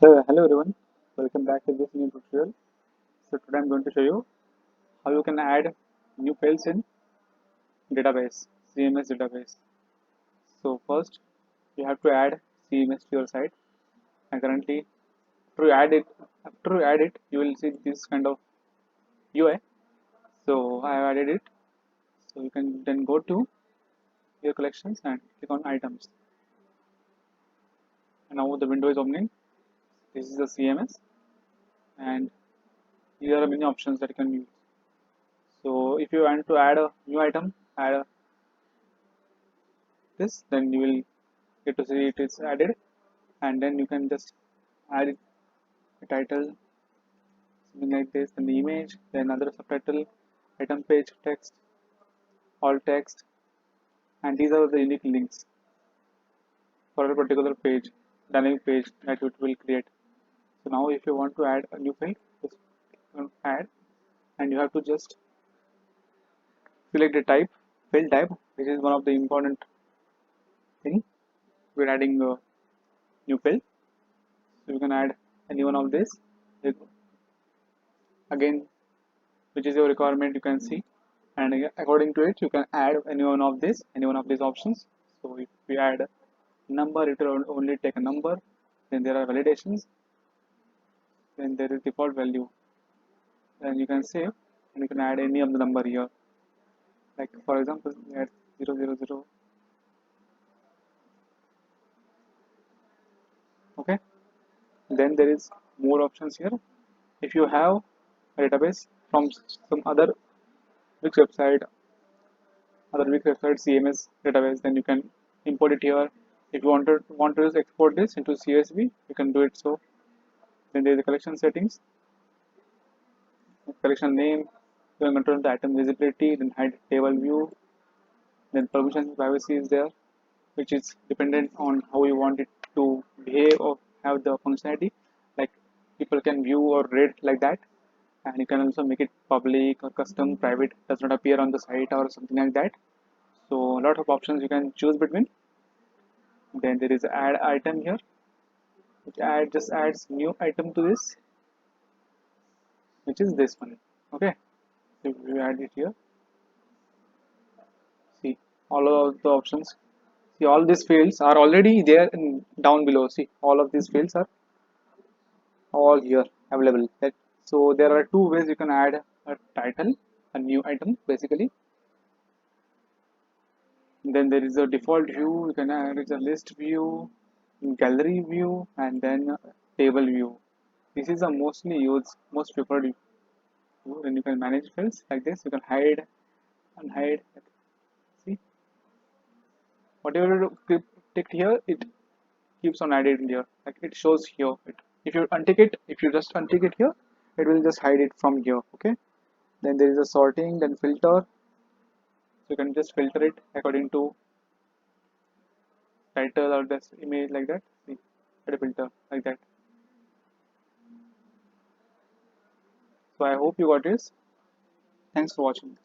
Hello everyone, welcome back to this new tutorial. So today I'm going to show you how you can add new fields in database, CMS database. So first you have to add CMS to your site, and currently after you add it, you will see this kind of UI. So I have added it. So you can then go to your collections and click on items. And now the window is opening. This is the CMS, and here are many options that you can use. So if you want to add a new item, this, then you will get to see it is added, and then you can just add it, a title, something like this, then the image, then other subtitle, item page, text, all text, and these are the unique links for a particular page, dynamic page that it will create. So now if you want to add a new field, just add, and you have to just select the type, field type, which is one of the important thing when adding a new field. So you can add any one of this. Again, which is your requirement, you can see, and according to it you can add any one of these options. So if we add number, it will only take a number, then there are validations, then there is default value, then you can save, and you can add any of the number here, like for example add 000. Okay, then there is more options here. If you have a database from some big website other big website CMS database, then you can import it here. If you want to just export this into CSV, you can do it. So then there is the collection settings, collection name, you can control the item visibility, then hide table view, then permission privacy is there, which is dependent on how you want it to behave or have the functionality. Like people can view or read like that, and you can also make it public or custom, private, does not appear on the site or something like that. So a lot of options you can choose between. Then there is add item here, which just adds new item to this, which is this one. Okay, so if you add it here, see all of the options. See, all these fields are already there down below. See, all of these fields are all here available. So there are two ways you can add a title, a new item basically. Then there is a default view. You can add a list view, gallery view, and then table view. This is the most preferred view. Then you can manage fields like this. You can hide and hide. See, whatever you ticked here, it keeps on adding here. Like it shows here. If you untick it, if you just untick it here, it will just hide it from here. Okay. Then there is a sorting, then filter. So you can just filter it according to title or this image like that. See, add a filter like that. So I hope you got this. Thanks for watching.